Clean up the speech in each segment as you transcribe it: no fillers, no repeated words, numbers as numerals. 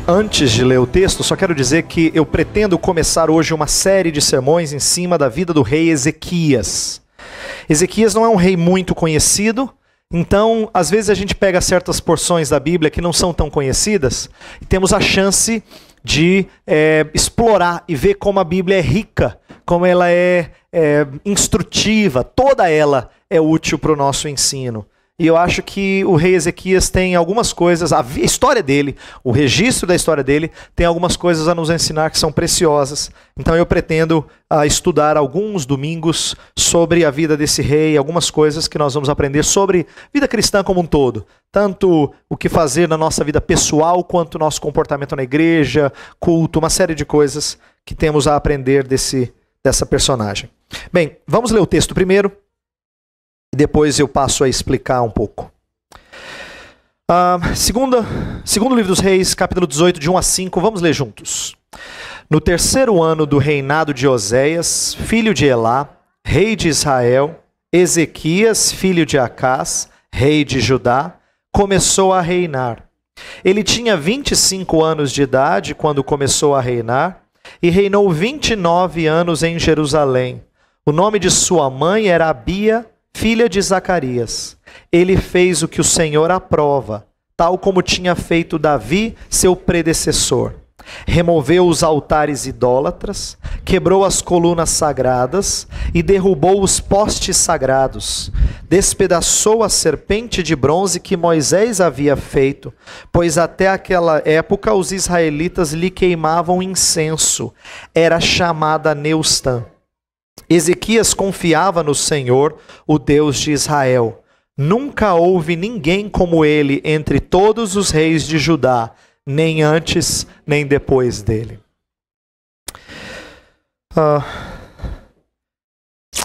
Antes de ler o texto, só quero dizer que eu pretendo começar hoje uma série de sermões em cima da vida do rei Ezequias. Ezequias não é um rei muito conhecido, então às vezes a gente pega certas porções da Bíblia que não são tão conhecidas e temos a chance de explorar e ver como a Bíblia é rica, como ela é instrutiva, toda ela é útil para o nosso ensino. E eu acho que o rei Ezequias tem algumas coisas, a história dele, o registro da história dele, tem algumas coisas a nos ensinar que são preciosas. Então eu pretendo estudar alguns domingos sobre a vida desse rei, algumas coisas que nós vamos aprender sobre vida cristã como um todo. Tanto o que fazer na nossa vida pessoal, quanto o nosso comportamento na igreja, culto, uma série de coisas que temos a aprender dessa personagem. Bem, vamos ler o texto primeiro. E depois eu passo a explicar um pouco. Segundo livro dos Reis, capítulo 18, de 1 a 5, vamos ler juntos. No terceiro ano do reinado de Oséias, filho de Elá, rei de Israel, Ezequias, filho de Acás, rei de Judá, começou a reinar. Ele tinha 25 anos de idade quando começou a reinar, e reinou 29 anos em Jerusalém. O nome de sua mãe era Abia, filha de Zacarias. Ele fez o que o Senhor aprova, tal como tinha feito Davi, seu predecessor. Removeu os altares idólatras, quebrou as colunas sagradas e derrubou os postes sagrados. Despedaçou a serpente de bronze que Moisés havia feito, pois até aquela época os israelitas lhe queimavam incenso. Era chamada Neustã. Ezequias confiava no Senhor, o Deus de Israel. Nunca houve ninguém como ele entre todos os reis de Judá, nem antes, nem depois dele.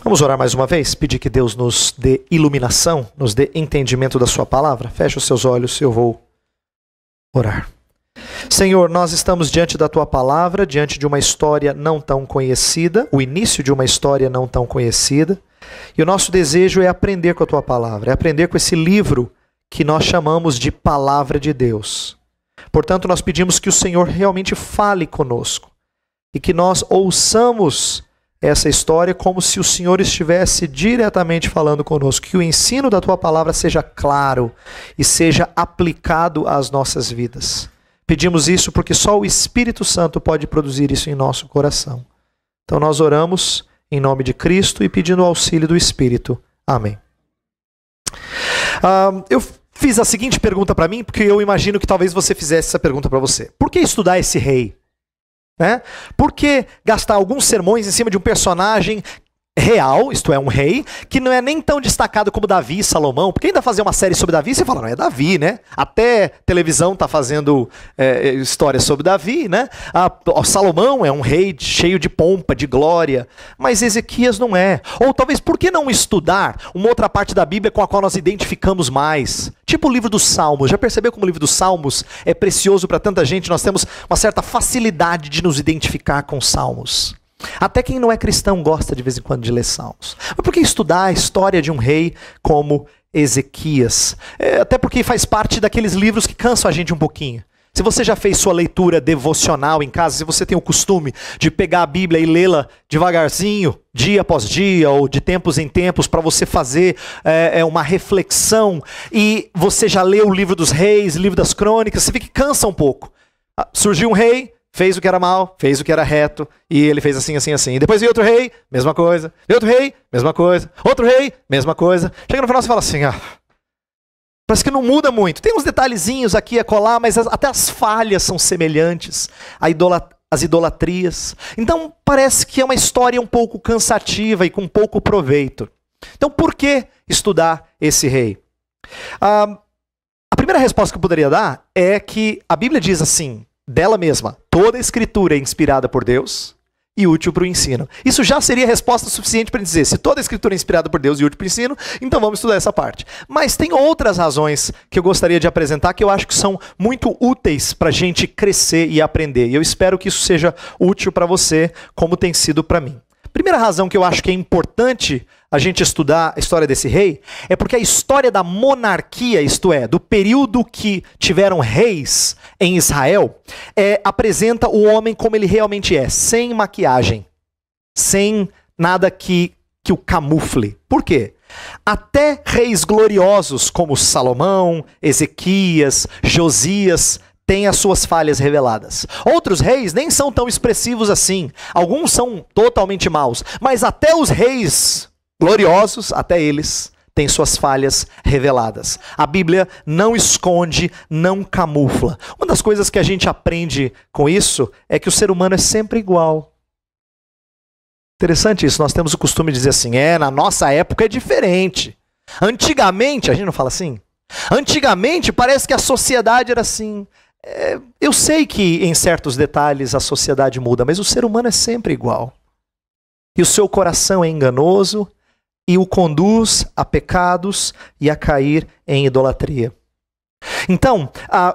Vamos orar mais uma vez, pedir que Deus nos dê iluminação, nos dê entendimento da sua palavra. Feche os seus olhos, eu vou orar. Senhor, nós estamos diante da Tua palavra, diante de uma história não tão conhecida, o início de uma história não tão conhecida, e o nosso desejo é aprender com a Tua palavra, é aprender com esse livro que nós chamamos de Palavra de Deus. Portanto, nós pedimos que o Senhor realmente fale conosco, e que nós ouçamos essa história como se o Senhor estivesse diretamente falando conosco, que o ensino da Tua palavra seja claro e seja aplicado às nossas vidas. Pedimos isso porque só o Espírito Santo pode produzir isso em nosso coração. Então nós oramos em nome de Cristo e pedindo o auxílio do Espírito. Amém. Eu fiz a seguinte pergunta para mim, porque eu imagino que talvez você fizesse essa pergunta para você. Por que estudar esse rei? Por que gastar alguns sermões em cima de um personagem real, isto é, um rei, que não é nem tão destacado como Davi e Salomão? Porque ainda fazer uma série sobre Davi, você fala, não, é Davi, né? Até televisão está fazendo história sobre Davi, né? Salomão é um rei cheio de pompa, de glória, mas Ezequias não é. Ou talvez, por que não estudar uma outra parte da Bíblia com a qual nós identificamos mais? Tipo o livro dos Salmos. Já percebeu como o livro dos Salmos é precioso para tanta gente? Nós temos uma certa facilidade de nos identificar com os Salmos. Até quem não é cristão gosta de vez em quando de ler Salmos. Mas por que estudar a história de um rei como Ezequias? Até porque faz parte daqueles livros que cansam a gente um pouquinho. Se você já fez sua leitura devocional em casa, se você tem o costume de pegar a Bíblia e lê-la devagarzinho, dia após dia, ou de tempos em tempos, para você fazer uma reflexão, e você já leu o livro dos reis, o livro das crônicas, você vê que cansa um pouco. Surgiu um rei, fez o que era mal, fez o que era reto, e ele fez assim, assim, assim. E depois veio outro rei, mesma coisa. Veio outro rei, mesma coisa. Outro rei, mesma coisa. Chega no final você fala assim, parece que não muda muito. Tem uns detalhezinhos aqui e acolá, mas até as falhas são semelhantes. As idolatrias. Então parece que é uma história um pouco cansativa e com pouco proveito. Então por que estudar esse rei? A primeira resposta que eu poderia dar é que a Bíblia diz assim, dela mesma, toda a escritura é inspirada por Deus e útil para o ensino. Isso já seria resposta suficiente para dizer, se toda a escritura é inspirada por Deus e útil para o ensino, então vamos estudar essa parte. Mas tem outras razões que eu gostaria de apresentar que eu acho que são muito úteis para a gente crescer e aprender. E eu espero que isso seja útil para você, como tem sido para mim. Primeira razão que eu acho que é importante a gente estudar a história desse rei é porque a história da monarquia, isto é, do período que tiveram reis em Israel, apresenta o homem como ele realmente é, sem maquiagem, sem nada que o camufle. Por quê? Até reis gloriosos como Salomão, Ezequias, Josias têm as suas falhas reveladas. Outros reis nem são tão expressivos assim. Alguns são totalmente maus. Mas até os reis gloriosos, até eles têm suas falhas reveladas. A Bíblia não esconde, não camufla. Uma das coisas que a gente aprende com isso é que o ser humano é sempre igual. Interessante isso, nós temos o costume de dizer assim, na nossa época é diferente. Antigamente, a gente não fala assim? Antigamente parece que a sociedade era assim. Eu sei que em certos detalhes a sociedade muda, mas o ser humano é sempre igual. E o seu coração é enganoso e o conduz a pecados e a cair em idolatria. Então,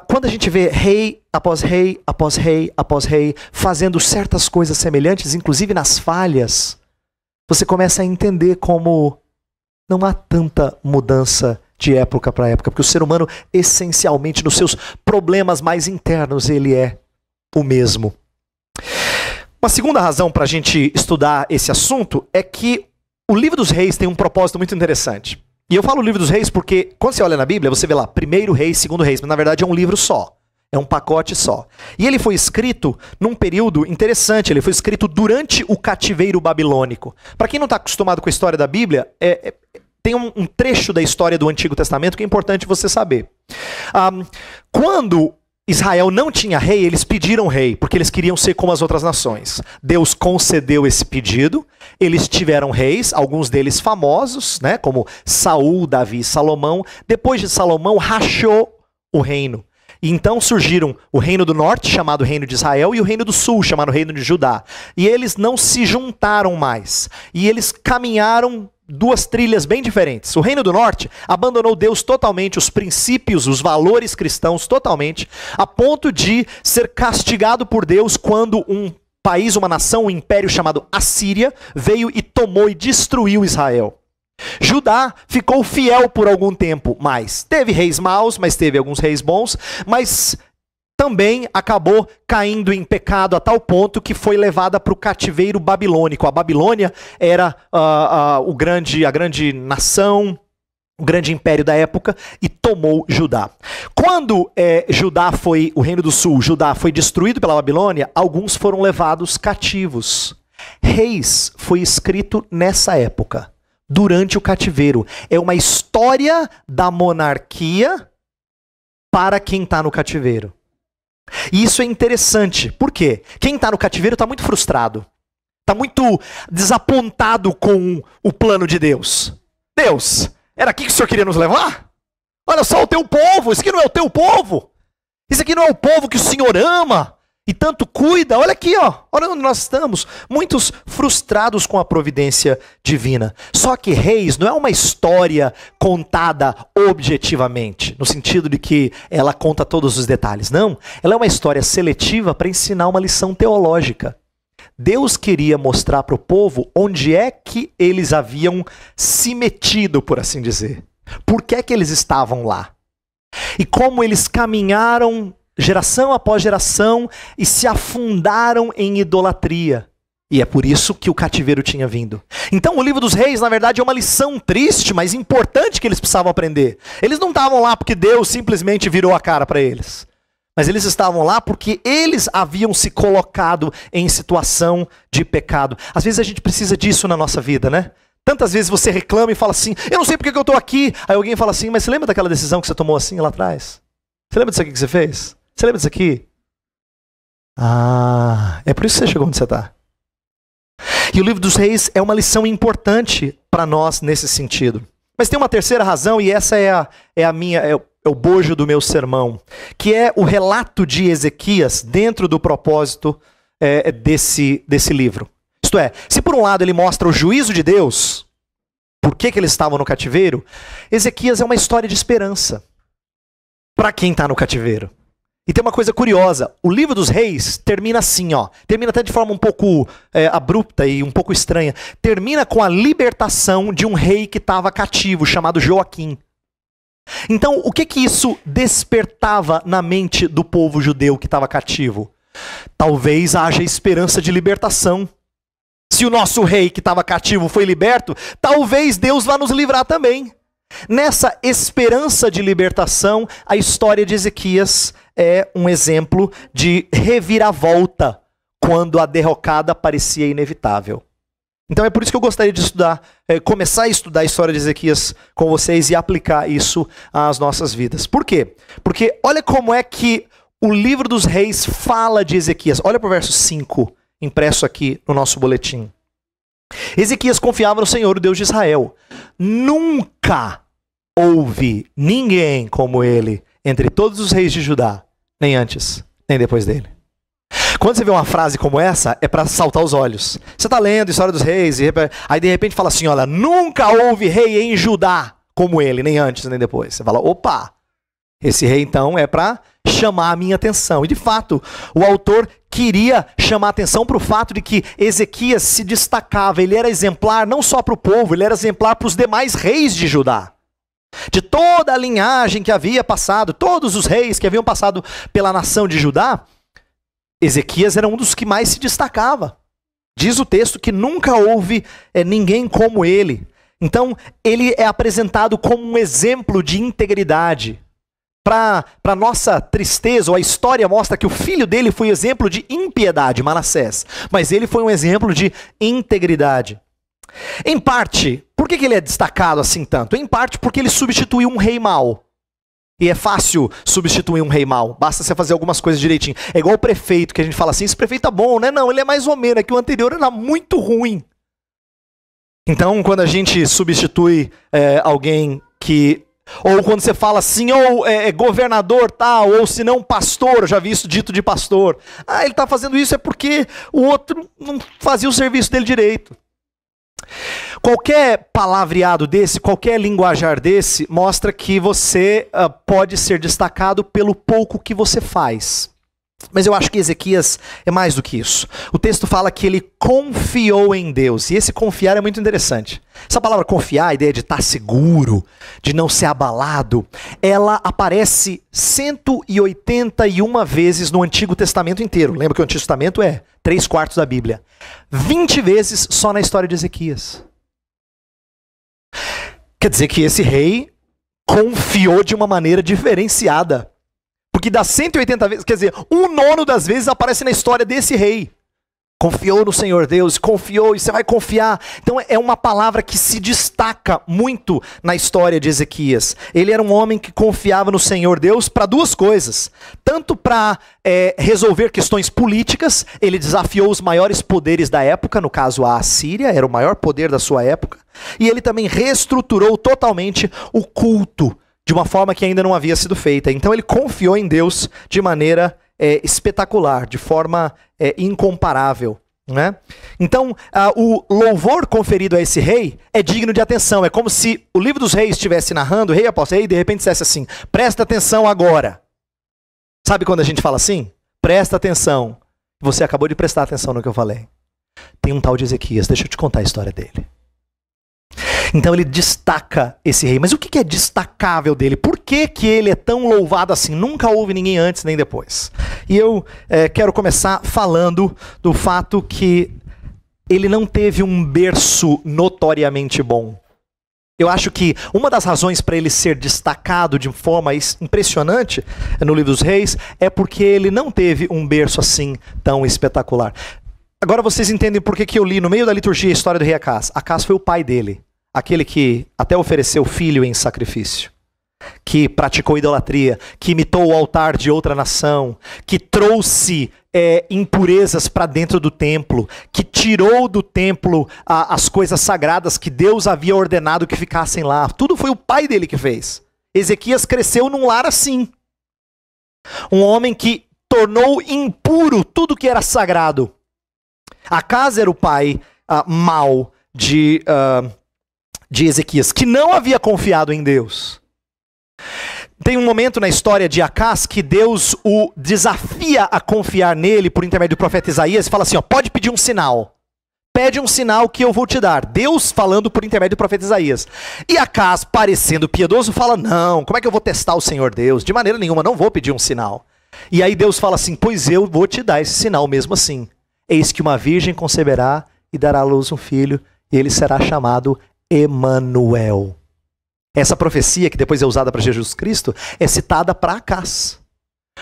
quando a gente vê rei após rei, após rei, após rei, fazendo certas coisas semelhantes, inclusive nas falhas, você começa a entender como não há tanta mudança de época para época, porque o ser humano, essencialmente, nos seus problemas mais internos, ele é o mesmo. Uma segunda razão para a gente estudar esse assunto é que o livro dos reis tem um propósito muito interessante. E eu falo livro dos reis porque, quando você olha na Bíblia, você vê lá, primeiro rei, segundo reis, mas na verdade é um livro só. É um pacote só. E ele foi escrito num período interessante, ele foi escrito durante o cativeiro babilônico. Para quem não está acostumado com a história da Bíblia, tem um trecho da história do Antigo Testamento que é importante você saber. Quando Israel não tinha rei, eles pediram rei, porque eles queriam ser como as outras nações. Deus concedeu esse pedido, eles tiveram reis, alguns deles famosos, né, como Saul, Davi e Salomão. Depois de Salomão, rachou o reino. E então surgiram o reino do norte, chamado Reino de Israel, e o reino do sul, chamado Reino de Judá. E eles não se juntaram mais. E eles caminharam duas trilhas bem diferentes. O Reino do Norte abandonou Deus totalmente, os princípios, os valores cristãos totalmente, a ponto de ser castigado por Deus quando um país, uma nação, um império chamado Assíria, veio e tomou e destruiu Israel. Judá ficou fiel por algum tempo, mas teve reis maus, mas teve alguns reis bons, mas também acabou caindo em pecado a tal ponto que foi levada para o cativeiro babilônico. A Babilônia era a grande nação, o grande império da época, e tomou Judá. Quando o Reino do Sul, Judá, foi destruído pela Babilônia, alguns foram levados cativos. Reis foi escrito nessa época, durante o cativeiro. É uma história da monarquia para quem está no cativeiro. E isso é interessante. Por quê? Quem está no cativeiro está muito frustrado. Está muito desapontado com o plano de Deus. Deus, era aqui que o Senhor queria nos levar? Olha só o teu povo, isso aqui não é o teu povo. Isso aqui não é o povo que o Senhor ama e tanto cuida. Olha aqui, ó. Olha onde nós estamos. Muitos frustrados com a providência divina. Só que Reis não é uma história contada objetivamente, no sentido de que ela conta todos os detalhes. Não. Ela é uma história seletiva para ensinar uma lição teológica. Deus queria mostrar para o povo onde é que eles haviam se metido, por assim dizer. Por que é que eles estavam lá? E como eles caminharam geração após geração e se afundaram em idolatria. E é por isso que o cativeiro tinha vindo. Então o livro dos reis, na verdade, é uma lição triste, mas importante que eles precisavam aprender. Eles não estavam lá porque Deus simplesmente virou a cara para eles. Mas eles estavam lá porque eles haviam se colocado em situação de pecado. Às vezes a gente precisa disso na nossa vida, né? Tantas vezes você reclama e fala assim, eu não sei porque que eu estou aqui. Aí alguém fala assim, mas você lembra daquela decisão que você tomou assim lá atrás? Você lembra disso aqui que você fez? Você lembra disso aqui? É por isso que você chegou onde você está. E o livro dos reis é uma lição importante para nós nesse sentido. Mas tem uma terceira razão, e essa é o bojo do meu sermão, que é o relato de Ezequias dentro do propósito desse livro. Isto é, se por um lado ele mostra o juízo de Deus, por que eles estavam no cativeiro, Ezequias é uma história de esperança para quem está no cativeiro. E tem uma coisa curiosa, o livro dos reis termina assim, ó. Termina até de forma um pouco abrupta e um pouco estranha. Termina com a libertação de um rei que estava cativo, chamado Joaquim. Então, o que isso despertava na mente do povo judeu que estava cativo? Talvez haja esperança de libertação. Se o nosso rei que estava cativo foi liberto, talvez Deus vá nos livrar também. Nessa esperança de libertação, a história de Ezequias é um exemplo de reviravolta quando a derrocada parecia inevitável. Então é por isso que eu gostaria de começar a estudar a história de Ezequias com vocês e aplicar isso às nossas vidas. Por quê? Porque olha como é que o livro dos reis fala de Ezequias. Olha para o verso 5, impresso aqui no nosso boletim. Ezequias confiava no Senhor, o Deus de Israel. Nunca houve ninguém como ele entre todos os reis de Judá, nem antes, nem depois dele. Quando você vê uma frase como essa, é para saltar os olhos. Você está lendo a história dos reis, e aí de repente fala assim, olha, nunca houve rei em Judá como ele, nem antes, nem depois. Você fala, opa, esse rei então é para chamar a minha atenção. E de fato, o autor queria chamar a atenção para o fato de que Ezequias se destacava, ele era exemplar não só para o povo, ele era exemplar para os demais reis de Judá. De toda a linhagem que havia passado, todos os reis que haviam passado pela nação de Judá, Ezequias era um dos que mais se destacava. Diz o texto que nunca houve ninguém como ele. Então, ele é apresentado como um exemplo de integridade. Para nossa tristeza, ou a história mostra que o filho dele foi exemplo de impiedade, Manassés. Mas ele foi um exemplo de integridade. Em parte, por que ele é destacado assim tanto? Em parte porque ele substituiu um rei mau. E é fácil substituir um rei mau. Basta você fazer algumas coisas direitinho. É igual o prefeito, que a gente fala assim, esse prefeito tá bom, né? Não, ele é mais ou menos, é que o anterior era muito ruim. Então, quando a gente substitui alguém que... Ou quando você fala assim, ou governador tal, ou se não pastor, eu já vi isso dito de pastor. Ah, ele tá fazendo isso é porque o outro não fazia o serviço dele direito. Qualquer palavreado desse, qualquer linguajar desse, mostra que você pode ser destacado pelo pouco que você faz. Mas eu acho que Ezequias é mais do que isso. O texto fala que ele confiou em Deus. E esse confiar é muito interessante. Essa palavra confiar, a ideia de estar seguro, de não ser abalado, ela aparece 181 vezes no Antigo Testamento inteiro. Lembra que o Antigo Testamento é 3/4 da Bíblia. 20 vezes só na história de Ezequias. Quer dizer que esse rei confiou de uma maneira diferenciada. Porque das 180 vezes, quer dizer, 1/9 das vezes aparece na história desse rei. Confiou no Senhor Deus, confiou, e você vai confiar. Então é uma palavra que se destaca muito na história de Ezequias. Ele era um homem que confiava no Senhor Deus para duas coisas. Tanto para resolver questões políticas, ele desafiou os maiores poderes da época, no caso a Assíria, era o maior poder da sua época. E ele também reestruturou totalmente o culto, de uma forma que ainda não havia sido feita. Então ele confiou em Deus de maneira espetacular, de forma incomparável. Né? Então o louvor conferido a esse rei é digno de atenção. É como se o livro dos reis estivesse narrando, rei após rei, e de repente dissesse assim, presta atenção agora. Sabe quando a gente fala assim? Presta atenção. Você acabou de prestar atenção no que eu falei. Tem um tal de Ezequias, deixa eu te contar a história dele. Então ele destaca esse rei. Mas o que é destacável dele? Por que ele é tão louvado assim? Nunca houve ninguém antes nem depois. E eu quero começar falando do fato que ele não teve um berço notoriamente bom. Eu acho que uma das razões para ele ser destacado de forma impressionante no livro dos reis é porque ele não teve um berço assim tão espetacular. Agora vocês entendem por que eu li no meio da liturgia a história do rei Acás. Acás foi o pai dele. Aquele que até ofereceu filho em sacrifício, que praticou idolatria, que imitou o altar de outra nação, que trouxe impurezas para dentro do templo, que tirou do templo as coisas sagradas que Deus havia ordenado que ficassem lá. Tudo foi o pai dele que fez. Ezequias cresceu num lar assim. Um homem que tornou impuro tudo que era sagrado. Acás era o pai mau de Ezequias, que não havia confiado em Deus. Tem um momento na história de Acás que Deus o desafia a confiar nele por intermédio do profeta Isaías e fala assim, ó, pode pedir um sinal. Pede um sinal que eu vou te dar. Deus falando por intermédio do profeta Isaías. E Acás, parecendo piedoso, fala, não, como é que eu vou testar o Senhor Deus? De maneira nenhuma, não vou pedir um sinal. E aí Deus fala assim, pois eu vou te dar esse sinal mesmo assim. Eis que uma virgem conceberá e dará à luz um filho, e ele será chamado Emanuel. Essa profecia, que depois é usada para Jesus Cristo, é citada para Acás.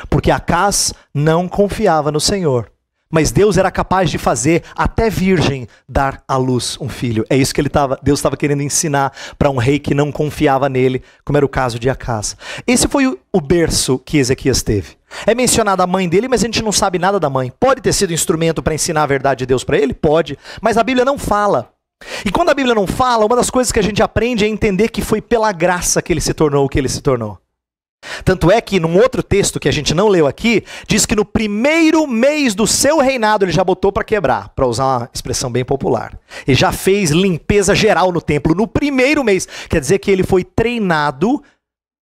Porque Acás não confiava no Senhor. Mas Deus era capaz de fazer até virgem dar à luz um filho. É isso que Deus estava querendo ensinar para um rei que não confiava nele, como era o caso de Acás. Esse foi o berço que Ezequias teve. É mencionada a mãe dele, mas a gente não sabe nada da mãe. Pode ter sido instrumento para ensinar a verdade de Deus para ele? Pode. Mas a Bíblia não fala. E quando a Bíblia não fala, uma das coisas que a gente aprende é entender que foi pela graça que ele se tornou o que ele se tornou. Tanto é que num outro texto que a gente não leu aqui, diz que no primeiro mês do seu reinado ele já botou para quebrar, para usar uma expressão bem popular. Ele já fez limpeza geral no templo no primeiro mês. Quer dizer que ele foi treinado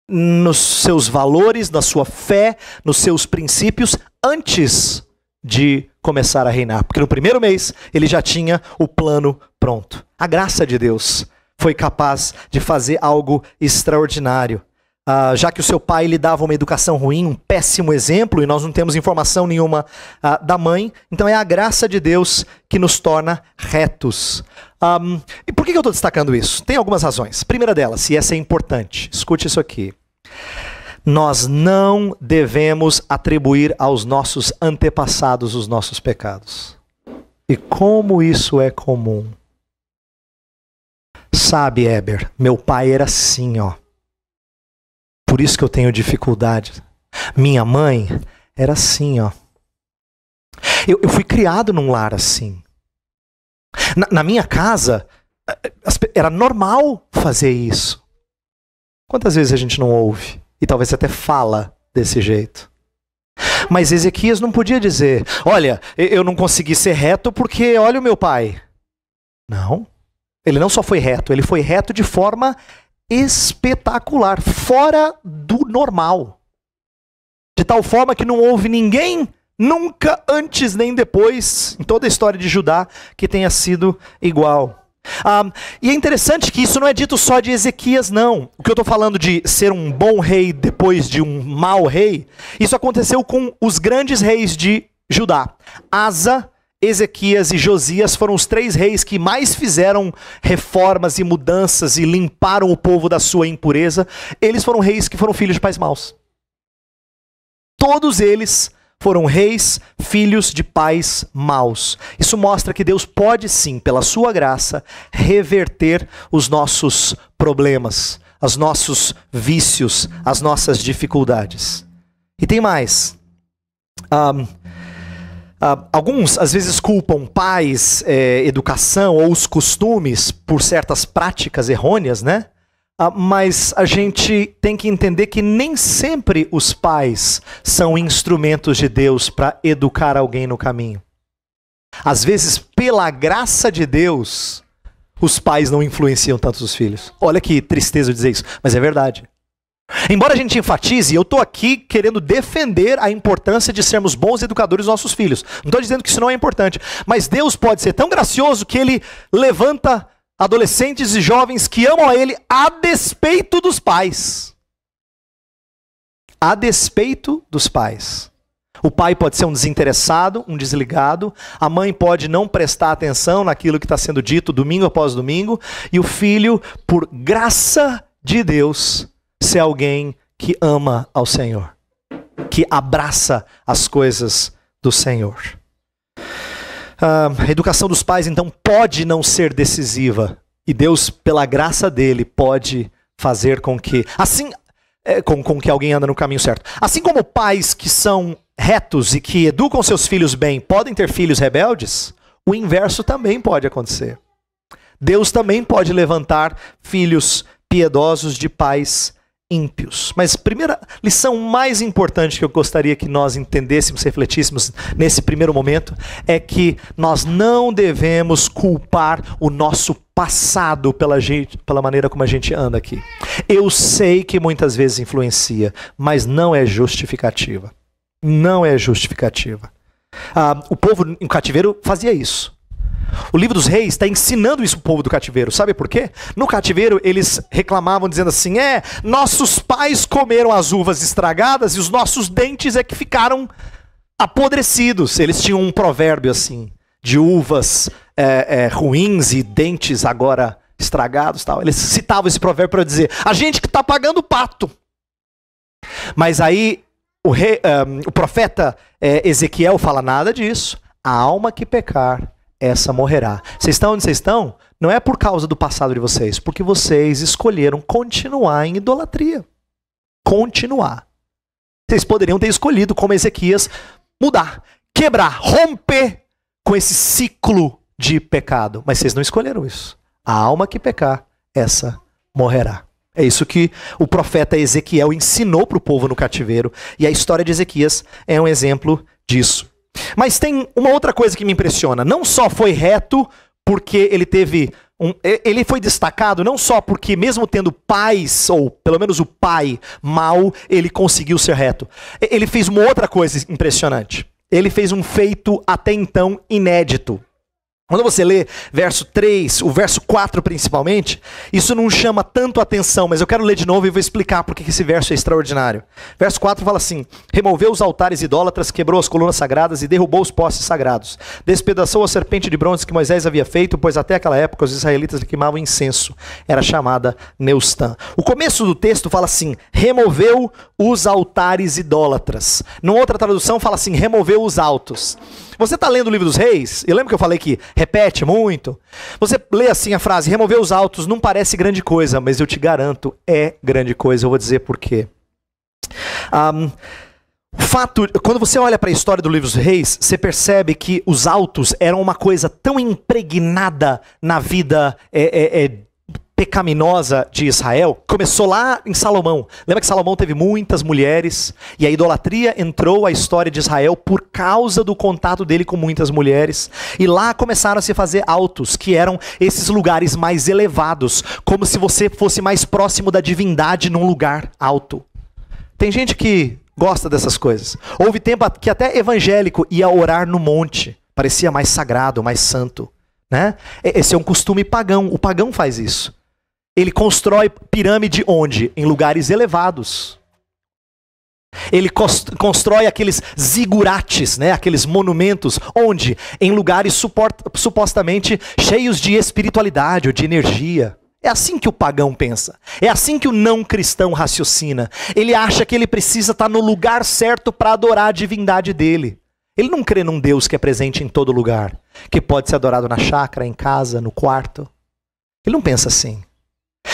nos seus valores, na sua fé, nos seus princípios antes de começar a reinar. Porque no primeiro mês ele já tinha o plano pronto. A graça de Deus foi capaz de fazer algo extraordinário. Já que o seu pai lhe dava uma educação ruim, um péssimo exemplo, e nós não temos informação nenhuma da mãe, então é a graça de Deus que nos torna retos. E por que eu estou destacando isso? Tem algumas razões. Primeira delas, e essa é importante, escute isso aqui. Nós não devemos atribuir aos nossos antepassados os nossos pecados. E como isso é comum. Sabe, Heber, meu pai era assim, ó. Por isso que eu tenho dificuldade. Minha mãe era assim, ó. Eu fui criado num lar assim. Na minha casa, era normal fazer isso. Quantas vezes a gente não ouve? E talvez até fala desse jeito. Mas Ezequias não podia dizer, olha, eu não consegui ser reto porque olha o meu pai. Não. Ele não só foi reto, ele foi reto de forma espetacular, fora do normal. De tal forma que não houve ninguém, nunca antes nem depois, em toda a história de Judá, que tenha sido igual. E é interessante que isso não é dito só de Ezequias, não. O que eu estou falando de ser um bom rei depois de um mau rei, isso aconteceu com os grandes reis de Judá. Asa, Ezequias e Josias foram os 3 reis que mais fizeram reformas e mudanças e limparam o povo da sua impureza. Eles foram reis que foram filhos de pais maus. Todos eles foram reis, filhos de pais maus. Isso mostra que Deus pode sim, pela sua graça, reverter os nossos problemas, os nossos vícios, as nossas dificuldades. E tem mais. Alguns, às vezes, culpam pais, educação ou os costumes por certas práticas errôneas, né? Mas a gente tem que entender que nem sempre os pais são instrumentos de Deus para educar alguém no caminho. Às vezes, pela graça de Deus, os pais não influenciam tanto os filhos. Olha que tristeza dizer isso, mas é verdade. Embora a gente enfatize, eu estou aqui querendo defender a importância de sermos bons educadores dos nossos filhos. Não estou dizendo que isso não é importante, mas Deus pode ser tão gracioso que Ele levanta adolescentes e jovens que amam a Ele a despeito dos pais. A despeito dos pais. O pai pode ser um desinteressado, um desligado, a mãe pode não prestar atenção naquilo que está sendo dito domingo após domingo, e o filho, por graça de Deus, ser alguém que ama ao Senhor, que abraça as coisas do Senhor. A educação dos pais, então, pode não ser decisiva, e Deus, pela graça dele, pode fazer com que, assim, com que alguém anda no caminho certo. Assim como pais que são retos e que educam seus filhos bem podem ter filhos rebeldes, o inverso também pode acontecer. Deus também pode levantar filhos piedosos de pais ímpios. Mas a primeira lição mais importante que eu gostaria que nós entendêssemos, refletíssemos nesse primeiro momento, é que nós não devemos culpar o nosso passado pela maneira como a gente anda aqui. Eu sei que muitas vezes influencia, mas não é justificativa. Não é justificativa. O povo em cativeiro fazia isso. O livro dos reis está ensinando isso para o povo do cativeiro. Sabe por quê? No cativeiro eles reclamavam dizendo assim, nossos pais comeram as uvas estragadas e os nossos dentes é que ficaram apodrecidos. Eles tinham um provérbio assim, de uvas ruins e dentes agora estragados. Tal. Eles citavam esse provérbio para dizer, a gente que está pagando o pato. Mas aí o profeta Ezequiel fala nada disso. A alma que pecar, essa morrerá. Vocês estão onde vocês estão? Não é por causa do passado de vocês, porque vocês escolheram continuar em idolatria. Continuar. Vocês poderiam ter escolhido, como Ezequias, mudar, quebrar, romper com esse ciclo de pecado. Mas vocês não escolheram isso. A alma que pecar, essa morrerá. É isso que o profeta Ezequiel ensinou para o povo no cativeiro. E a história de Ezequias é um exemplo disso. Mas tem uma outra coisa que me impressiona. Não só foi reto porque ele foi destacado não só porque mesmo tendo pais, ou pelo menos o pai mau, ele conseguiu ser reto. Ele fez uma outra coisa impressionante. Ele fez um feito até então inédito. Quando você lê verso 3, o verso 4 principalmente, isso não chama tanto atenção, mas eu quero ler de novo e vou explicar porque esse verso é extraordinário. Verso 4 fala assim, removeu os altares idólatras, quebrou as colunas sagradas e derrubou os postes sagrados. Despedaçou a serpente de bronze que Moisés havia feito, pois até aquela época os israelitas lhe queimavam incenso. Era chamada Neustã. O começo do texto fala assim, removeu os altares idólatras. Numa outra tradução fala assim, removeu os altos. Você está lendo o livro dos reis, e lembra que eu falei que repete muito? Você lê assim a frase, remover os altos, não parece grande coisa, mas eu te garanto, é grande coisa, eu vou dizer por quê. Quando você olha para a história do livro dos reis, você percebe que os altos eram uma coisa tão impregnada na vida pecaminosa de Israel, começou lá em Salomão. Lembra que Salomão teve muitas mulheres e a idolatria entrou à história de Israel por causa do contato dele com muitas mulheres. E lá começaram a se fazer altos, que eram esses lugares mais elevados, como se você fosse mais próximo da divindade num lugar alto. Tem gente que gosta dessas coisas. Houve tempo que até evangélico ia orar no monte, parecia mais sagrado, mais santo, né? Esse é um costume pagão, o pagão faz isso. Ele constrói pirâmide onde? Em lugares elevados. Ele constrói aqueles zigurates, né? Aqueles monumentos, onde? Em lugares supostamente cheios de espiritualidade ou de energia. É assim que o pagão pensa. É assim que o não cristão raciocina. Ele acha que ele precisa estar no lugar certo para adorar a divindade dele. Ele não crê num Deus que é presente em todo lugar, que pode ser adorado na chácara, em casa, no quarto. Ele não pensa assim.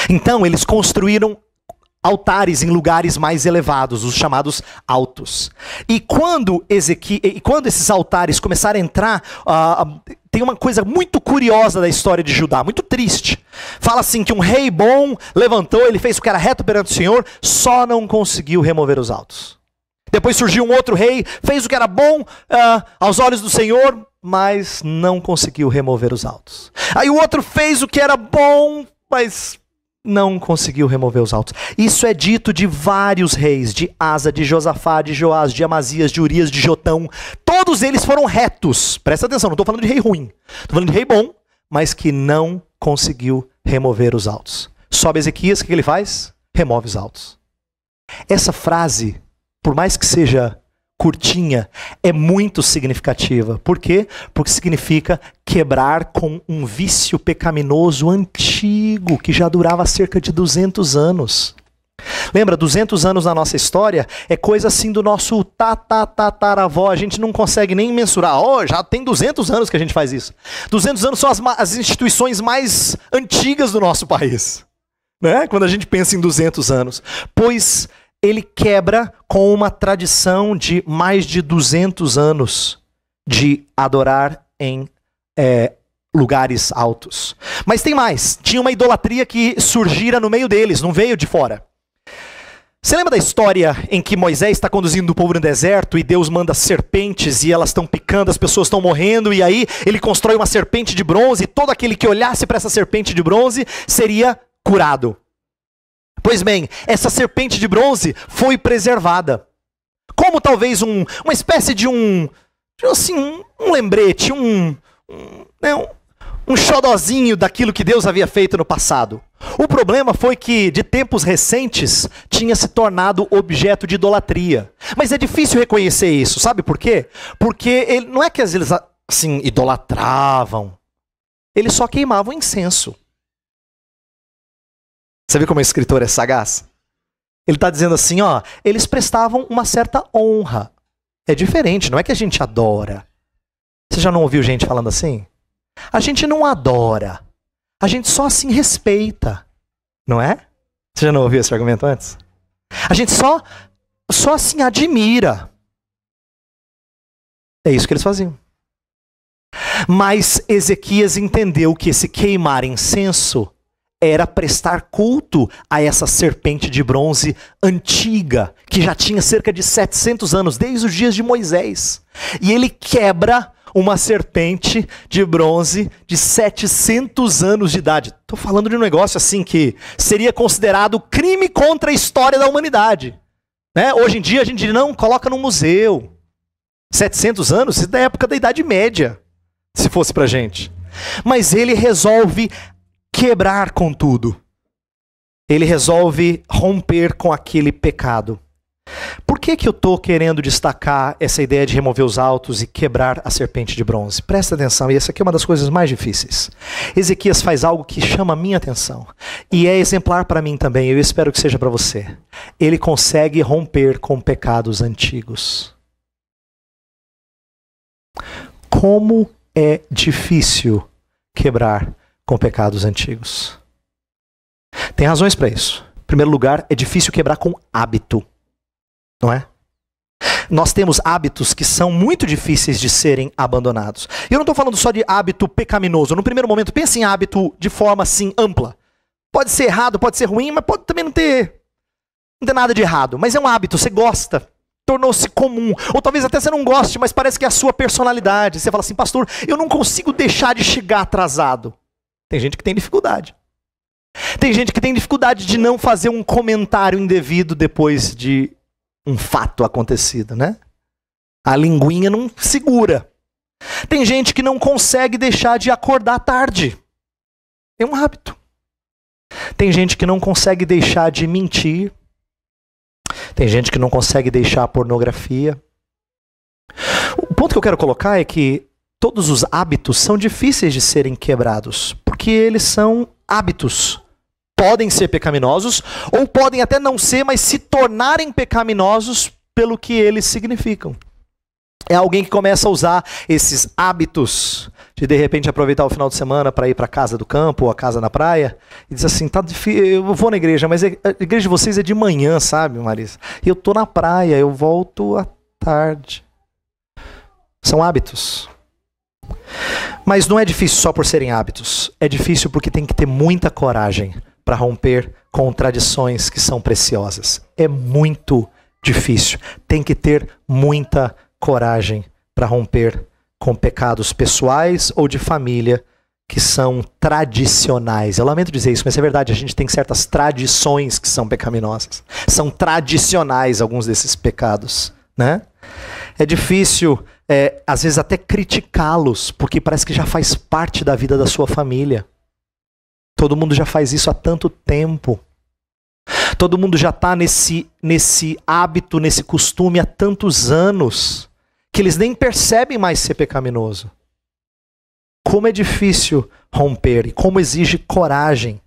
Então eles construíram altares em lugares mais elevados, os chamados altos. E quando esses altares começaram a entrar, tem uma coisa muito curiosa da história de Judá, muito triste. Fala assim que um rei bom levantou, ele fez o que era reto perante o Senhor, só não conseguiu remover os altos. Depois surgiu um outro rei, fez o que era bom aos olhos do Senhor, mas não conseguiu remover os altos. Aí o outro fez o que era bom, mas não conseguiu remover os altos. Isso é dito de vários reis, de Asa, de Josafá, de Joás, de Amazias, de Urias, de Jotão. Todos eles foram retos. Presta atenção, não estou falando de rei ruim. Estou falando de rei bom, mas que não conseguiu remover os altos. Sobe Ezequias, o que ele faz? Remove os altos. Essa frase, por mais que seja curtinha, é muito significativa. Por quê? Porque significa quebrar com um vício pecaminoso antigo, que já durava cerca de 200 anos. Lembra, 200 anos na nossa história é coisa assim do nosso tataravó, a gente não consegue nem mensurar. Já tem 200 anos que a gente faz isso. 200 anos são as instituições mais antigas do nosso país, né? Quando a gente pensa em 200 anos. Pois ele quebra com uma tradição de mais de 200 anos de adorar em lugares altos. Mas tem mais. Tinha uma idolatria que surgira no meio deles, não veio de fora. Você lembra da história em que Moisés está conduzindo o povo no deserto e Deus manda serpentes e elas estão picando, as pessoas estão morrendo, e aí ele constrói uma serpente de bronze e todo aquele que olhasse para essa serpente de bronze seria curado. Pois bem, essa serpente de bronze foi preservada. Como talvez uma espécie de um lembrete, um xodozinho daquilo que Deus havia feito no passado. O problema foi que, de tempos recentes, tinha se tornado objeto de idolatria. Mas é difícil reconhecer isso, sabe por quê? Porque não é que eles assim, idolatravam, eles só queimavam incenso. Você viu como o escritor é sagaz? Ele está dizendo assim, ó, eles prestavam uma certa honra. É diferente, não é que a gente adora. Você já não ouviu gente falando assim? A gente não adora. A gente só assim respeita. Não é? Você já não ouviu esse argumento antes? A gente só assim admira. É isso que eles faziam. Mas Ezequias entendeu que esse queimar incenso era prestar culto a essa serpente de bronze antiga, que já tinha cerca de 700 anos, desde os dias de Moisés. E ele quebra uma serpente de bronze de 700 anos de idade. Estou falando de um negócio assim que seria considerado crime contra a história da humanidade. Né? Hoje em dia a gente não coloca num museu. 700 anos, isso é da época da Idade Média, se fosse pra gente. Mas ele resolve quebrar com tudo. Ele resolve romper com aquele pecado. Por que eu estou querendo destacar essa ideia de remover os altos e quebrar a serpente de bronze? Presta atenção, e essa aqui é uma das coisas mais difíceis. Ezequias faz algo que chama a minha atenção. E é exemplar para mim também, eu espero que seja para você. Ele consegue romper com pecados antigos. Como é difícil quebrar com pecados antigos. Tem razões para isso. Em primeiro lugar, é difícil quebrar com hábito. Não é? Nós temos hábitos que são muito difíceis de serem abandonados. E eu não estou falando só de hábito pecaminoso. No primeiro momento, pense em hábito de forma assim ampla. Pode ser errado, pode ser ruim, mas pode também não ter nada de errado. Mas é um hábito, você gosta. Tornou-se comum. Ou talvez até você não goste, mas parece que é a sua personalidade. Você fala assim, pastor, eu não consigo deixar de chegar atrasado. Tem gente que tem dificuldade. Tem gente que tem dificuldade de não fazer um comentário indevido depois de um fato acontecido, né? A linguinha não segura. Tem gente que não consegue deixar de acordar tarde. É um hábito. Tem gente que não consegue deixar de mentir. Tem gente que não consegue deixar a pornografia. O ponto que eu quero colocar é que todos os hábitos são difíceis de serem quebrados, porque eles são hábitos. Podem ser pecaminosos, ou podem até não ser, mas se tornarem pecaminosos pelo que eles significam. É alguém que começa a usar esses hábitos de repente aproveitar o final de semana para ir para a casa do campo ou a casa na praia e diz assim, tá difícil, eu vou na igreja, mas a igreja de vocês é de manhã, sabe, Marisa? E eu tô na praia, eu volto à tarde. São hábitos. Mas não é difícil só por serem hábitos. É difícil porque tem que ter muita coragem para romper com tradições que são preciosas. É muito difícil. Tem que ter muita coragem para romper com pecados pessoais ou de família que são tradicionais. Eu lamento dizer isso, mas é verdade. A gente tem certas tradições que são pecaminosas. São tradicionais alguns desses pecados, né? É difícil, às vezes até criticá-los, porque parece que já faz parte da vida da sua família. Todo mundo já faz isso há tanto tempo. Todo mundo já está nesse hábito, nesse costume há tantos anos, que eles nem percebem mais ser pecaminoso. Como é difícil romper e como exige coragem.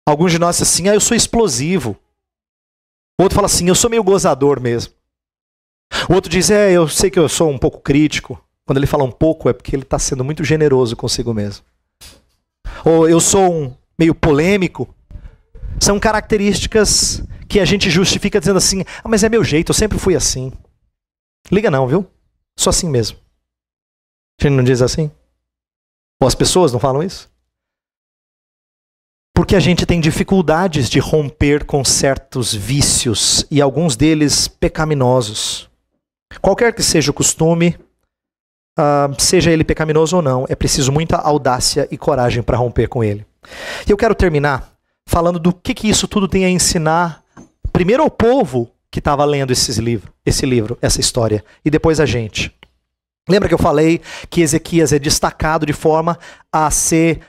Alguns de nós dizem assim, eu sou explosivo. O outro fala assim, eu sou meio gozador mesmo. O outro diz, eu sei que eu sou um pouco crítico. Quando ele fala um pouco é porque ele está sendo muito generoso consigo mesmo. Ou eu sou meio polêmico. São características que a gente justifica dizendo assim, mas é meu jeito, eu sempre fui assim. Liga não, viu? Sou assim mesmo. A gente não diz assim? Ou as pessoas não falam isso? Porque a gente tem dificuldades de romper com certos vícios e alguns deles pecaminosos. Qualquer que seja o costume, seja ele pecaminoso ou não, é preciso muita audácia e coragem para romper com ele. E eu quero terminar falando do que isso tudo tem a ensinar, primeiro ao povo que estava lendo esse livro, essa história, e depois a gente. Lembra que eu falei que Ezequias é destacado de forma a ser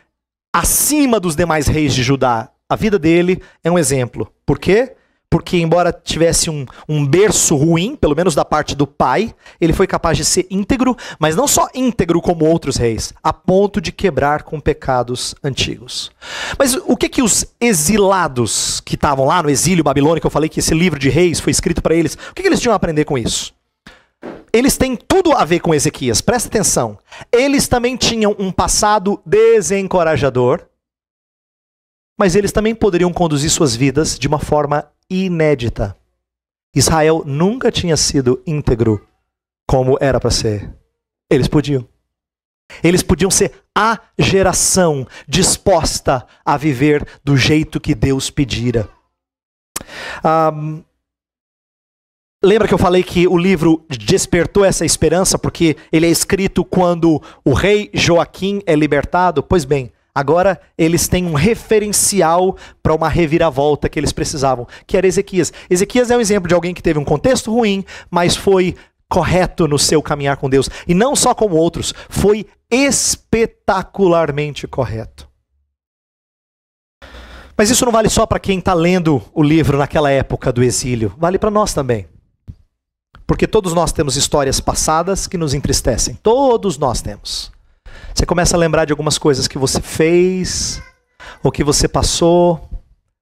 acima dos demais reis de Judá? A vida dele é um exemplo. Por quê? Porque embora tivesse um berço ruim, pelo menos da parte do pai, ele foi capaz de ser íntegro, mas não só íntegro como outros reis, a ponto de quebrar com pecados antigos. Mas o que os exilados que estavam lá no exílio babilônico, eu falei que esse livro de reis foi escrito para eles, o que eles tinham a aprender com isso? Eles têm tudo a ver com Ezequias, presta atenção. Eles também tinham um passado desencorajador, mas eles também poderiam conduzir suas vidas de uma forma inédita. Israel nunca tinha sido íntegro como era para ser. Eles podiam. Eles podiam ser a geração disposta a viver do jeito que Deus pedira. Lembra que eu falei que o livro despertou essa esperança porque ele é escrito quando o rei Joaquim é libertado? Pois bem, agora eles têm um referencial para uma reviravolta que eles precisavam, que era Ezequias. Ezequias é um exemplo de alguém que teve um contexto ruim, mas foi correto no seu caminhar com Deus. E não só como outros, foi espetacularmente correto. Mas isso não vale só para quem está lendo o livro naquela época do exílio, vale para nós também. Porque todos nós temos histórias passadas que nos entristecem. Todos nós temos. Você começa a lembrar de algumas coisas que você fez, ou que você passou,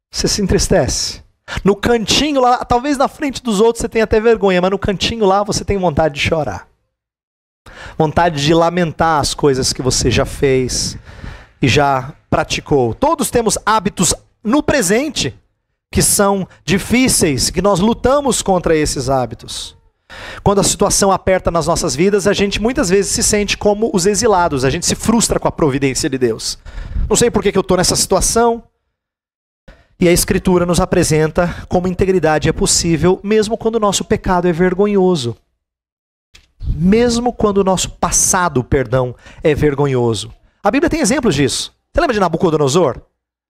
você se entristece. No cantinho lá, talvez na frente dos outros você tenha até vergonha, mas no cantinho lá você tem vontade de chorar. Vontade de lamentar as coisas que você já fez e já praticou. Todos temos hábitos no presente que são difíceis, que nós lutamos contra esses hábitos. Quando a situação aperta nas nossas vidas, a gente muitas vezes se sente como os exilados, a gente se frustra com a providência de Deus. Não sei por que eu estou nessa situação. E a Escritura nos apresenta como integridade é possível, mesmo quando o nosso pecado é vergonhoso. Mesmo quando o nosso passado, é vergonhoso. A Bíblia tem exemplos disso. Você lembra de Nabucodonosor?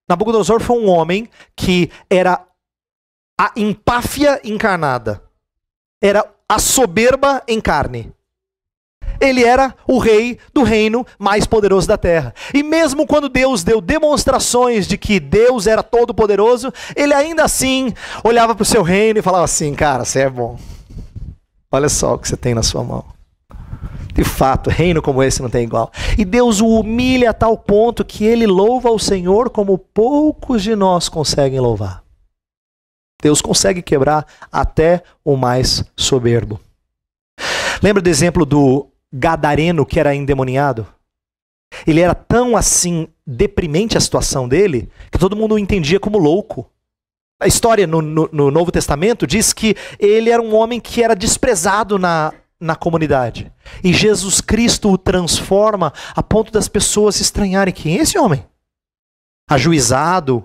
Nabucodonosor foi um homem que era a empáfia encarnada. Era a soberba em carne. Ele era o rei do reino mais poderoso da terra. E mesmo quando Deus deu demonstrações de que Deus era todo poderoso, ele ainda assim olhava para o seu reino e falava assim: cara, você é bom. Olha só o que você tem na sua mão. De fato, reino como esse não tem igual. E Deus o humilha a tal ponto que ele louva o Senhor como poucos de nós conseguem louvar. Deus consegue quebrar até o mais soberbo. Lembra do exemplo do gadareno que era endemoniado? Ele era tão assim deprimente a situação dele que todo mundo o entendia como louco. A história no Novo Testamento diz que ele era um homem que era desprezado na comunidade. E Jesus Cristo o transforma a ponto das pessoas estranharem: quem é esse homem? Ajuizado,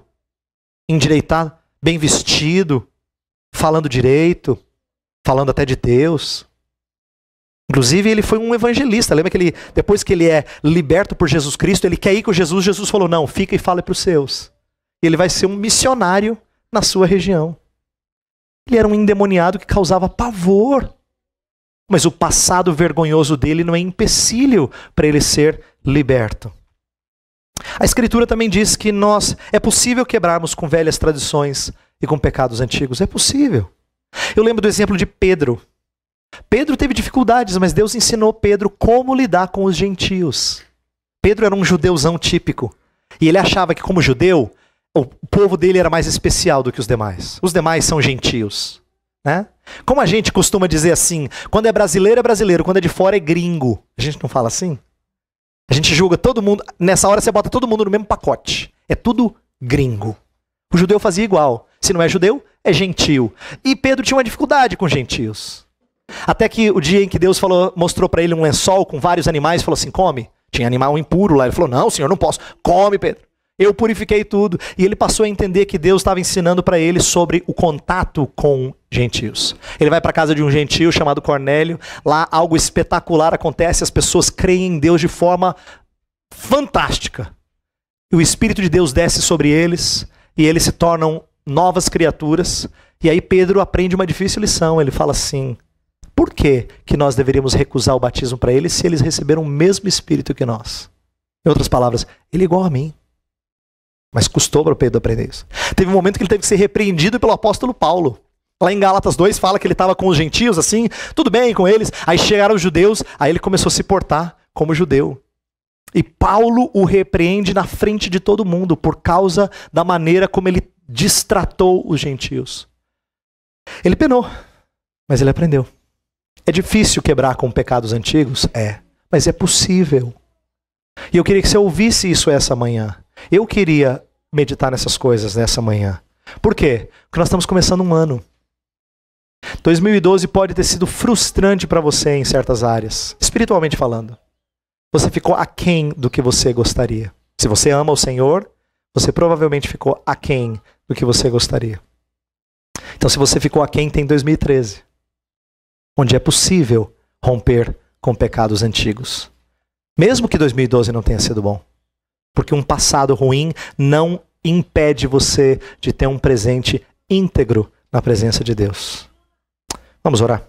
endireitado, bem vestido, falando direito, falando até de Deus. Inclusive ele foi um evangelista. Lembra que depois que ele é liberto por Jesus Cristo, ele quer ir com Jesus. Jesus falou: não, fica e fale para os seus. E ele vai ser um missionário na sua região. Ele era um endemoniado que causava pavor. Mas o passado vergonhoso dele não é empecilho para ele ser liberto. A Escritura também diz que é possível quebrarmos com velhas tradições e com pecados antigos. É possível. Eu lembro do exemplo de Pedro. Pedro teve dificuldades, mas Deus ensinou Pedro como lidar com os gentios. Pedro era um judeuzão típico. E ele achava que, como judeu, o povo dele era mais especial do que os demais. Os demais são gentios. Né? Como a gente costuma dizer assim, quando é brasileiro, quando é de fora é gringo. A gente não fala assim? A gente julga todo mundo, nessa hora você bota todo mundo no mesmo pacote. É tudo gringo. O judeu fazia igual. Se não é judeu, é gentil. E Pedro tinha uma dificuldade com gentios. Até que o dia em que Deus mostrou para ele um lençol com vários animais, falou assim: come. Tinha animal impuro lá. Ele falou: não, senhor, não posso. Come, Pedro. Eu purifiquei tudo. E ele passou a entender que Deus estava ensinando para ele sobre o contato com gentios. Ele vai para a casa de um gentio chamado Cornélio. Lá algo espetacular acontece. As pessoas creem em Deus de forma fantástica. E o Espírito de Deus desce sobre eles. E eles se tornam novas criaturas. E aí Pedro aprende uma difícil lição. Ele fala assim: por que nós deveríamos recusar o batismo para eles se eles receberam o mesmo Espírito que nós? Em outras palavras, ele é igual a mim. Mas custou para Pedro aprender isso. Teve um momento que ele teve que ser repreendido pelo apóstolo Paulo. Lá em Gálatas 2 fala que ele estava com os gentios, assim, tudo bem com eles. Aí chegaram os judeus, aí ele começou a se portar como judeu. E Paulo o repreende na frente de todo mundo por causa da maneira como ele destratou os gentios. Ele penou, mas ele aprendeu. É difícil quebrar com pecados antigos? É, mas é possível. E eu queria que você ouvisse isso essa manhã. Eu queria meditar nessas coisas nessa manhã. Por quê? Porque nós estamos começando um ano. 2012 pode ter sido frustrante para você em certas áreas, espiritualmente falando. Você ficou aquém do que você gostaria. Se você ama o Senhor, você provavelmente ficou aquém do que você gostaria. Então, se você ficou aquém, tem 2013, onde é possível romper com pecados antigos. Mesmo que 2012 não tenha sido bom. Porque um passado ruim não impede você de ter um presente íntegro na presença de Deus. Vamos orar.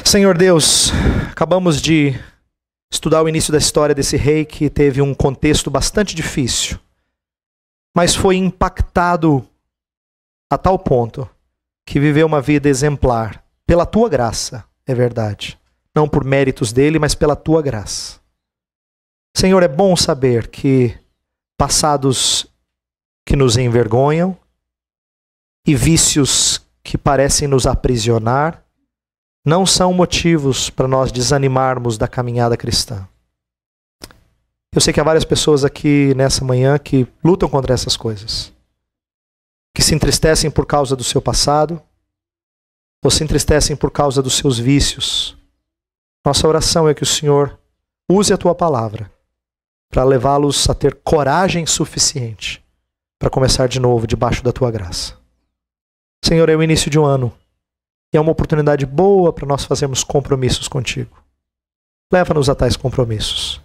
Senhor Deus, acabamos de estudar o início da história desse rei que teve um contexto bastante difícil, mas foi impactado a tal ponto que viveu uma vida exemplar pela tua graça, é verdade. Não por méritos dele, mas pela tua graça. Senhor, é bom saber que passados que nos envergonham e vícios que parecem nos aprisionar não são motivos para nós desanimarmos da caminhada cristã. Eu sei que há várias pessoas aqui nessa manhã que lutam contra essas coisas, que se entristecem por causa do seu passado ou se entristecem por causa dos seus vícios. Nossa oração é que o Senhor use a tua palavra para levá-los a ter coragem suficiente para começar de novo debaixo da tua graça. Senhor, é o início de um ano e é uma oportunidade boa para nós fazermos compromissos contigo. Leva-nos a tais compromissos,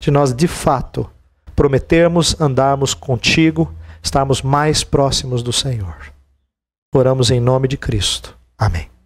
de nós de fato prometermos andarmos contigo, estarmos mais próximos do Senhor. Oramos em nome de Cristo. Amém.